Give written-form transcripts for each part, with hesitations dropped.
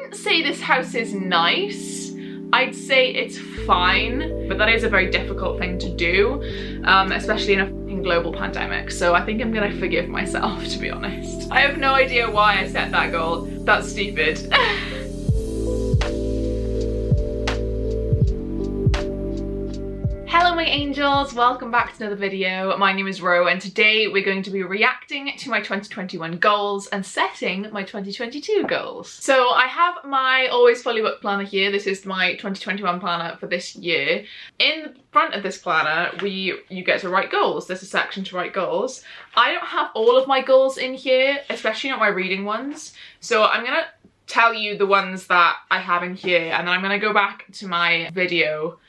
wouldn't say this house is nice. I'd say it's fine, but that is a very difficult thing to do, especially in a global pandemic. So I think I'm gonna forgive myself, to be honest. I have no idea why I set that goal. That's stupid. Hello my angels, welcome back to another video. My name is Ro and today we're going to be reacting to my 2021 goals and setting my 2022 goals. So I have my always fully booked planner here. This is my 2021 planner for this year. In the front of this planner, you get to write goals. There's a section to write goals. I don't have all of my goals in here, especially not my reading ones. So I'm gonna tell you the ones that I have in here and then I'm gonna go back to my video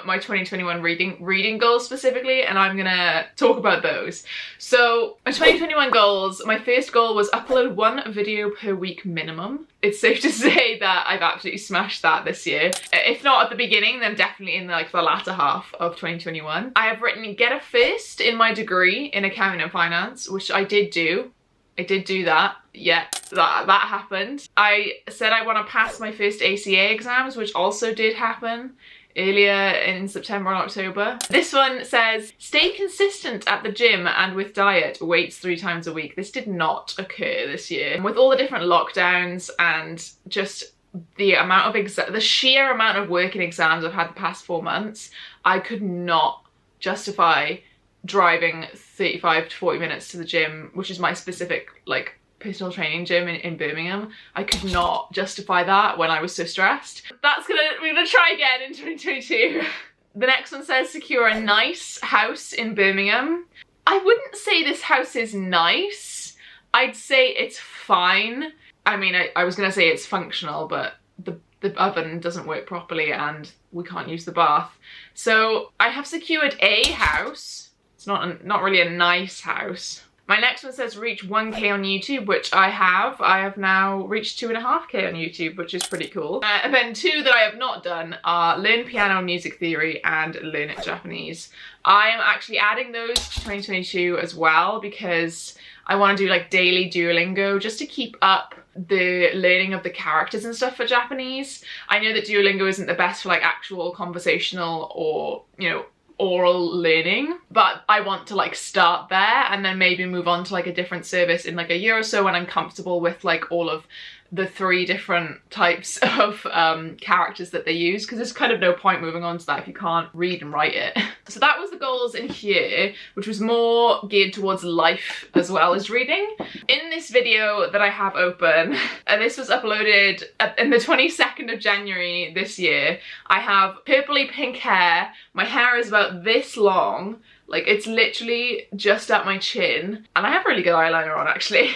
my 2021 reading goals specifically, and I'm gonna talk about those. So my 2021 goals, my first goal was upload 1 video per week minimum. It's safe to say that I've absolutely smashed that this year. If not at the beginning, then definitely in the latter half of 2021. I have written get a first in my degree in accounting and finance, which I did do. I did do that. Yeah, that happened. I said I want to pass my first ACA exams, which also did happen earlier in September and October. This one says, stay consistent at the gym and with diet, weights 3 times a week. This did not occur this year. With all the different lockdowns and just the amount of the sheer amount of work and exams I've had the past 4 months, I could not justify driving 35 to 40 minutes to the gym, which is my specific personal training gym in Birmingham. I could not justify that when I was so stressed. We're gonna try again in 2022. The next one says secure a nice house in Birmingham. I wouldn't say this house is nice. I'd say it's fine. I mean, I was gonna say it's functional, but the oven doesn't work properly and we can't use the bath. So I have secured a house. It's not really a nice house. My next one says reach 1K on YouTube, which I have. I have now reached 2.5K on YouTube, which is pretty cool. And then 2 that I have not done are learn piano and music theory and learn Japanese. I am actually adding those to 2022 as well because I want to do daily Duolingo just to keep up the learning of the characters and stuff for Japanese. I know that Duolingo isn't the best for actual conversational or, oral learning, but I want to start there and then maybe move on to a different service in a year or so when I'm comfortable with all of the 3 different types of characters that they use, because there's kind of no point moving on to that if you can't read and write it. So that was the goals in here, which was more geared towards life as well as reading. In this video that I have open, and this was uploaded in the 22nd of January this year, I have purpley pink hair. My hair is about this long. It's literally just at my chin, and I have really good eyeliner on actually.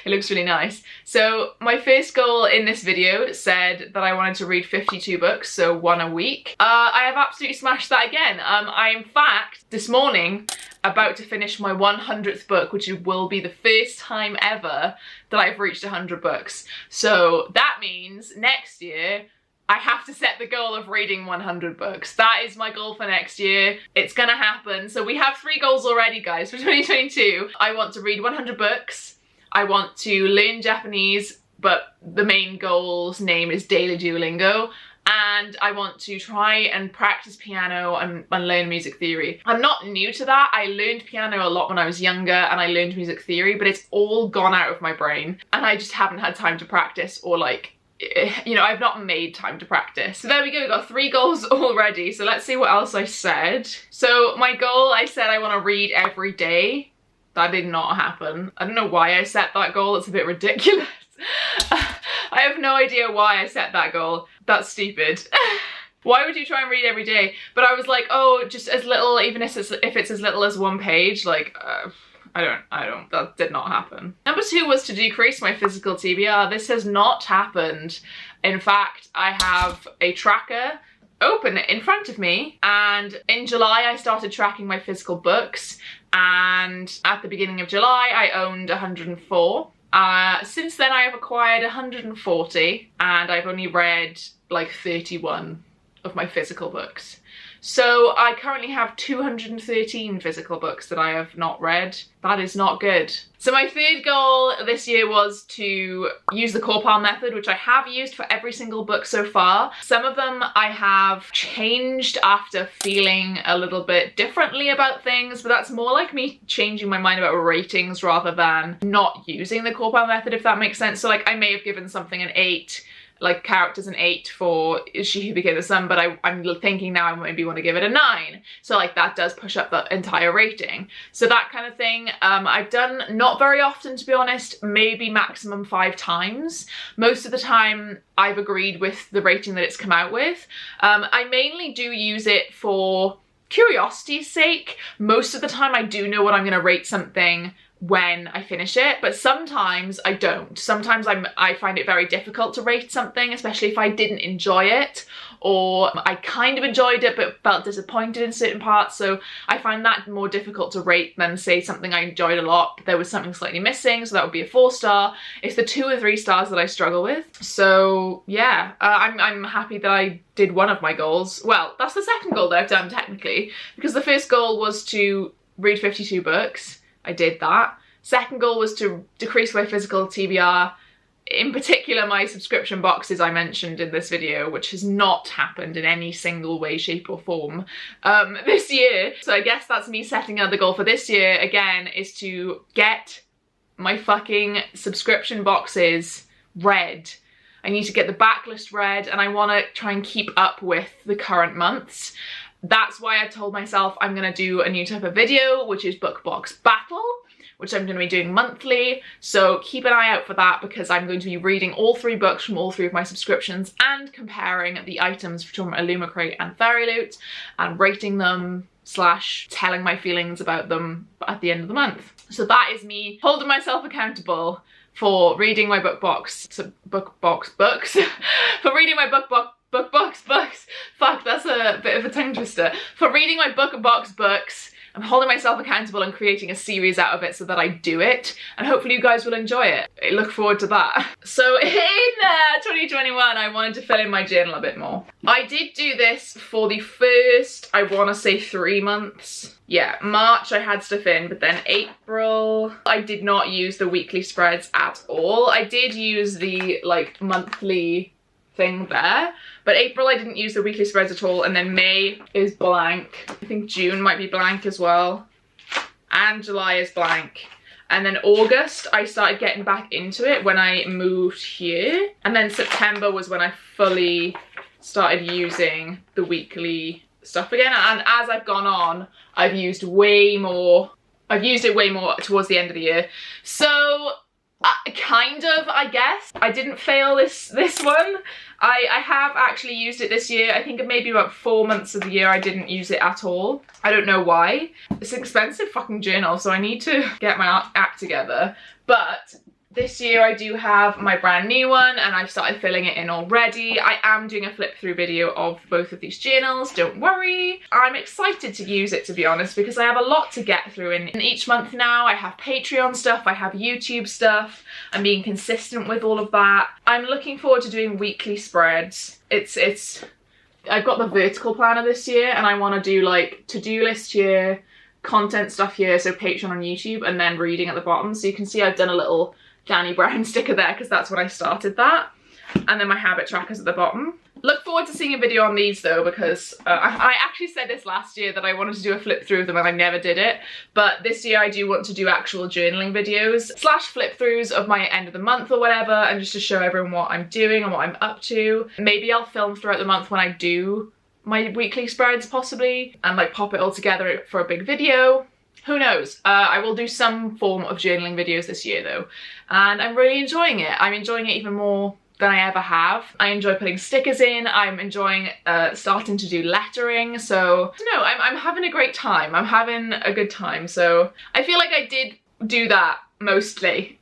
It looks really nice. So my first goal in this video said that I wanted to read 52 books, so 1 a week. I have absolutely smashed that again. I in fact, this morning, about to finish my 100th book, which will be the first time ever that I've reached 100 books. So that means next year, I have to set the goal of reading 100 books. That is my goal for next year. It's gonna happen. So we have 3 goals already, guys, for 2022. I want to read 100 books. I want to learn Japanese, but the main goal's name is Daily Duolingo. And I want to try and practice piano and learn music theory. I'm not new to that. I learned piano a lot when I was younger and I learned music theory, but it's all gone out of my brain. And I just haven't had time to practice or I've not made time to practice. So there we go, we got 3 goals already. So let's see what else I said. So my goal, I said I want to read every day. That did not happen. I don't know why I set that goal. It's a bit ridiculous. I have no idea why I set that goal. That's stupid. Why would you try and read every day? But I was like, oh, just as little, even if it's as little as 1 page, I don't, that did not happen. Number 2 was to decrease my physical TBR. This has not happened. In fact, I have a tracker open in front of me, and in July I started tracking my physical books, and at the beginning of July I owned 104. Since then I have acquired 140 and I've only read 31 of my physical books. So I currently have 213 physical books that I have not read. That is not good. So my third goal this year was to use the core pile method, which I have used for every single book so far. Some of them I have changed after feeling a little bit differently about things, but that's more like me changing my mind about ratings rather than not using the core pile method, if that makes sense. So like I may have given something an 8, like characters an 8 for She Who Became the Sun, but I'm thinking now I maybe want to give it a 9. So like that does push up the entire rating. So that kind of thing I've done not very often, to be honest, maybe maximum 5 times. Most of the time I've agreed with the rating that it's come out with. I mainly do use it for curiosity's sake. Most of the time I do know what I'm going to rate something when I finish it, but sometimes I don't. Sometimes I find it very difficult to rate something, especially if I didn't enjoy it, or I kind of enjoyed it but felt disappointed in certain parts. So I find that more difficult to rate than say something I enjoyed a lot but there was something slightly missing, so that would be a 4-star. It's the 2 or 3 stars that I struggle with. So yeah, I'm happy that I did one of my goals. Well, that's the second goal that I've done technically, because the first goal was to read 52 books. I did that. Second goal was to decrease my physical TBR, in particular my subscription boxes I mentioned in this video, which has not happened in any single way, shape or form this year. So I guess that's me setting another goal for this year again, is to get my fucking subscription boxes read. I need to get the backlist read, and I want to try and keep up with the current months. That's why I've told myself I'm going to do a new type of video, which is Book Box Battle, which I'm going to be doing monthly. So keep an eye out for that, because I'm going to be reading all 3 books from all 3 of my subscriptions and comparing the items from Illumicrate and Fairy Loot and rating them / telling my feelings about them at the end of the month. So that is me holding myself accountable for reading my books, for reading my books. Fuck, that's a bit of a tongue twister. For reading my box books, I'm holding myself accountable and creating a series out of it so that I do it, and hopefully you guys will enjoy it. I look forward to that. So in 2021, I wanted to fill in my journal a bit more. I did do this for the first, I want to say 3 months. Yeah, March I had stuff in, but then April I did not use the weekly spreads at all. I did use the like monthly thing there, but April I didn't use the weekly spreads at all, and then May is blank. I think June might be blank as well, and July is blank. And then August I started getting back into it when I moved here, and then September was when I fully started using the weekly stuff again. And as I've gone on, I've used it way more towards the end of the year. So kind of, I guess. I didn't fail this one. I have actually used it this year. I think maybe about 4 months of the year I didn't use it at all. I don't know why. It's an expensive fucking journal, so I need to get my act together. But this year I do have my brand new one, and I've started filling it in already. I am doing a flip through video of both of these journals, don't worry. I'm excited to use it, to be honest, because I have a lot to get through in each month now. I have Patreon stuff, I have YouTube stuff. I'm being consistent with all of that. I'm looking forward to doing weekly spreads. I've got the vertical planner this year, and I want to do like to-do list here, content stuff here, so Patreon and YouTube, and then reading at the bottom. So you can see I've done a little Danny Brown sticker there because that's when I started that, and then my habit trackers at the bottom. Look forward to seeing a video on these though, because I actually said this last year that I wanted to do a flip through of them and I never did it, but this year I do want to do actual journaling videos / flip throughs of my end of the month or whatever, and just to show everyone what I'm doing and what I'm up to. Maybe I'll film throughout the month when I do my weekly spreads possibly, and like pop it all together for a big video. Who knows? I will do some form of journaling videos this year though, and I'm really enjoying it. I'm enjoying it even more than I ever have. I enjoy putting stickers in. I'm enjoying starting to do lettering. So no, I'm having a great time. I'm having a good time. So I feel like I did do that mostly.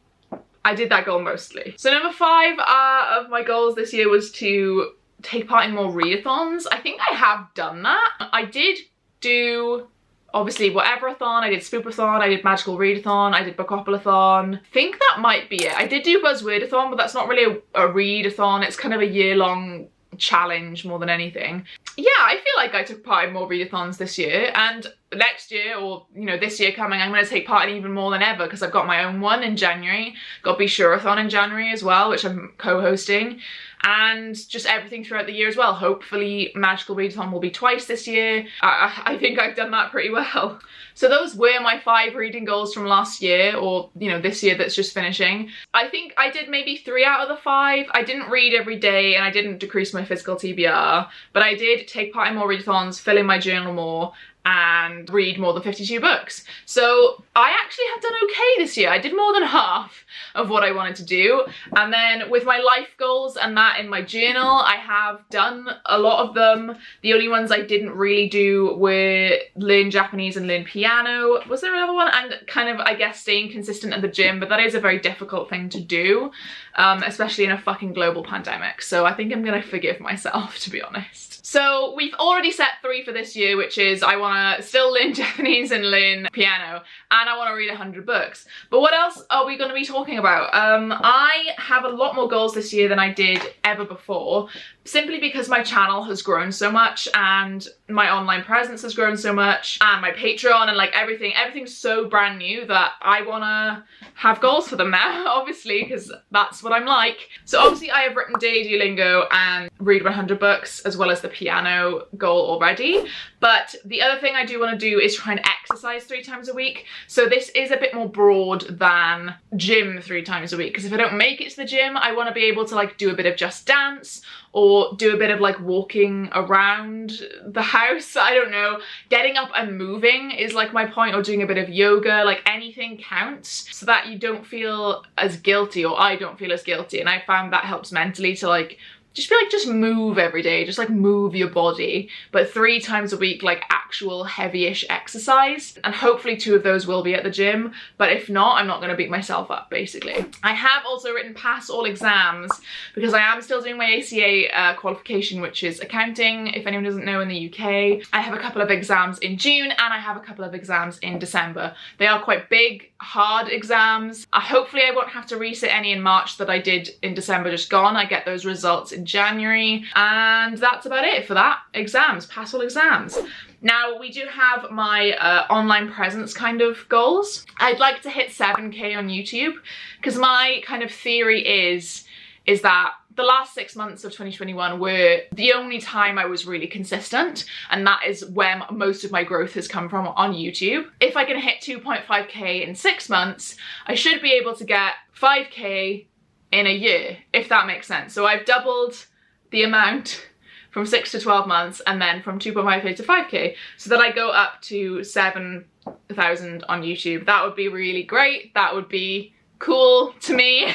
I did that goal mostly. So number 5 of my goals this year was to take part in more readathons. I think I have done that. I did do obviously Whatever-a-thon, I did Spoopathon, I did Magical Readathon, I did Bookopoly-thon. I think that might be it. I did do Buzzword-a-thon, but that's not really a readathon. It's kind of a year-long challenge more than anything. Yeah, I feel like I took part in more readathons this year, and next year, or you know, this year coming, I'm going to take part in even more than ever because I've got my own one in January, got Readathon in January as well, which I'm co-hosting, and just everything throughout the year as well. Hopefully Magical Readathon will be twice this year. I think I've done that pretty well. So those were my 5 reading goals from last year, or you know, this year that's just finishing. I think I did maybe 3 out of the 5. I didn't read every day and I didn't decrease my physical TBR, but I did take part in more readathons, fill in my journal more, and read more than 52 books. So I actually have done okay this year. I did more than half of what I wanted to do. And then with my life goals and that in my journal, I have done a lot of them. The only ones I didn't really do were learn Japanese and learn piano. Was there another one? And kind of, I guess, staying consistent at the gym, but that is a very difficult thing to do, especially in a fucking global pandemic. So I think I'm gonna forgive myself, to be honest. So we've already set 3 for this year, which is I want to still learn Japanese and learn piano, and I want to read 100 books. But what else are we going to be talking about? I have a lot more goals this year than I did ever before, simply because my channel has grown so much and my online presence has grown so much and my Patreon and like everything's so brand new that I want to have goals for them now, obviously, because that's what I'm like. So obviously I have written Daily Duolingo and read 100 books, as well as the piano goal already. But the other thing I do want to do is try and exercise 3 times a week. So this is a bit more broad than gym 3 times a week, because if I don't make it to the gym, I want to be able to like do a bit of Just Dance or do a bit of like walking around the house. I don't know, getting up and moving is like my point, or doing a bit of yoga. Like anything counts, so that you don't feel as guilty, or I don't feel as guilty. And I found that helps mentally to like just move every day, just like move your body, but 3 times a week, like actual heavy-ish exercise. And hopefully 2 of those will be at the gym, but if not, I'm not going to beat myself up, basically. I have also written pass all exams because I am still doing my ACA qualification, which is accounting, if anyone doesn't know, in the UK. I have a couple of exams in June and I have a couple of exams in December. They are quite big, hard exams. Hopefully I won't have to resit any in March that I did in December just gone. I get those results in January, and that's about it for that. Exams, pass all exams. Now we do have my online presence kind of goals. I'd like to hit 7k on YouTube, because my kind of theory is that the last 6 months of 2021 were the only time I was really consistent, and that is where most of my growth has come from on YouTube. If I can hit 2.5k in 6 months, I should be able to get 5k in a year, if that makes sense. So I've doubled the amount from 6 to 12 months, and then from 2.5k to 5k, so that I go up to 7,000 on YouTube. That would be really great. That would be cool to me.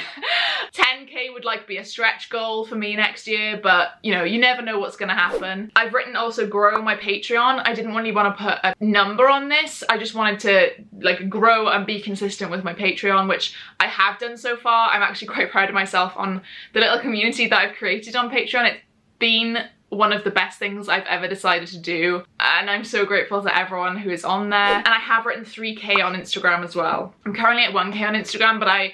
10k would like be a stretch goal for me next year, but you know, you never know what's gonna happen. I've written also grow my Patreon. I didn't really want to put a number on this. I just wanted to like grow and be consistent with my Patreon, which I have done so far. I'm actually quite proud of myself on the little community that I've created on Patreon. It's been one of the best things I've ever decided to do, and I'm so grateful to everyone who is on there. And I have written 3k on Instagram as well. I'm currently at 1k on Instagram, but I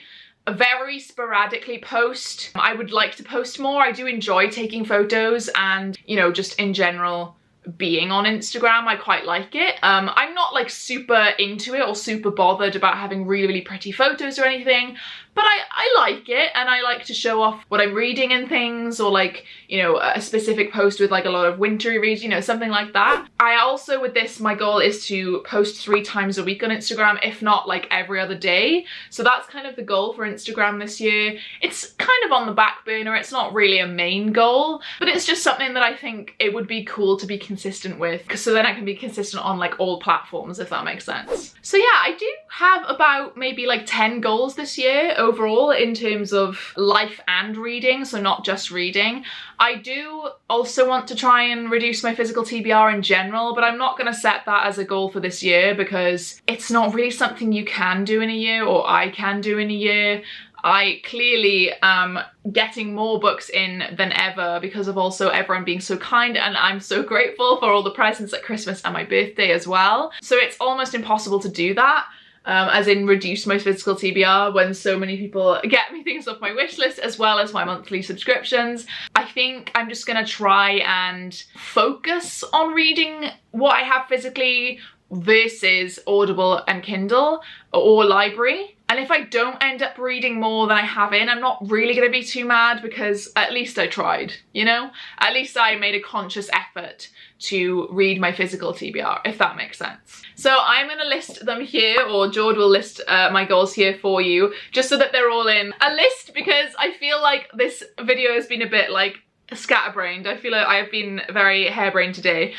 very sporadically post. I would like to post more. I do enjoy taking photos and, you know, just in general being on Instagram. I quite like it. I'm not like super into it or super bothered about having really pretty photos or anything, but I like it, and I like to show off what I'm reading and things, or like, you know, a specific post with like a lot of wintry reads, you know, something like that. I also, with this, my goal is to post 3 times a week on Instagram, if not like every other day. So that's kind of the goal for Instagram this year. It's kind of on the back burner. It's not really a main goal, but it's just something that I think it would be cool to be consistent with, so then I can be consistent on like all platforms, if that makes sense. So yeah, I do have about maybe like 10 goals this year overall in terms of life and reading, so not just reading. I do also want to try and reduce my physical TBR in general, but I'm not going to set that as a goal for this year because it's not really something you can do in a year, or I can do in a year. I clearly am getting more books in than ever because of also everyone being so kind, and I'm so grateful for all the presents at Christmas and my birthday as well. So it's almost impossible to do that. as in reduce my physical TBR when so many people get me things off my wish list as well as my monthly subscriptions. I think I'm just gonna try and focus on reading what I have physically versus Audible and Kindle or library. And if I don't end up reading more than I have in, I'm not really going to be too mad because at least I tried, you know? At least I made a conscious effort to read my physical TBR, if that makes sense. So I'm going to list them here, or George will list my goals here for you, just so that they're all in a list, because I feel like this video has been a bit like scatterbrained. I feel like I've been very harebrained today.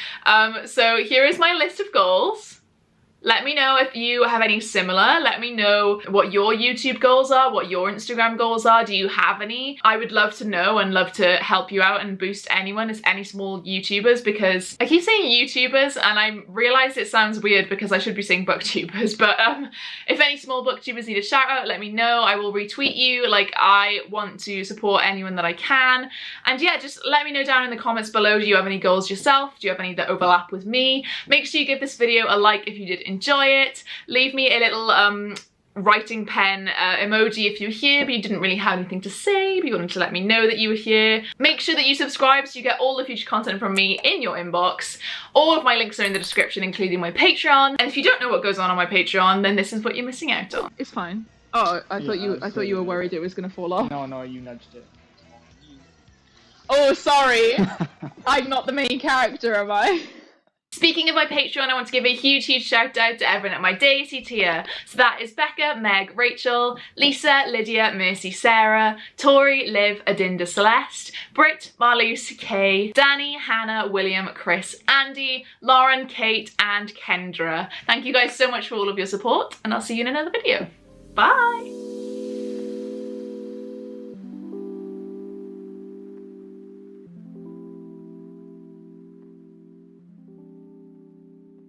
So here is my list of goals. Let me know if you have any similar. Let me know what your YouTube goals are, what your Instagram goals are. Do you have any? I would love to know and love to help you out and boost anyone as any small YouTubers, because I keep saying YouTubers and I realize it sounds weird because I should be saying booktubers, but if any small booktubers need a shout out, let me know. I will retweet you. Like, I want to support anyone that I can. And yeah, just let me know down in the comments below. Do you have any goals yourself? Do you have any that overlap with me? Make sure you give this video a like if you did enjoy it. Leave me a little writing pen emoji if you're here but you didn't really have anything to say but you wanted to let me know that you were here. Make sure that you subscribe so you get all the future content from me in your inbox. All of my links are in the description, including my Patreon, and if you don't know what goes on my Patreon, then this is what you're missing out on. It's fine. Oh, I thought you were worried it was gonna fall off. No, you nudged it. Oh, sorry. I'm not the main character, am I? Speaking of my Patreon, I want to give a huge shout out to everyone at my deity tier. So that is Becca, Meg, Rachel, Lisa, Lydia, Mercy, Sarah, Tori, Liv, Adinda, Celeste, Britt, Marloose, Kay, Danny, Hannah, William, Chris, Andy, Lauren, Kate, and Kendra. Thank you guys so much for all of your support, and I'll see you in another video. Bye!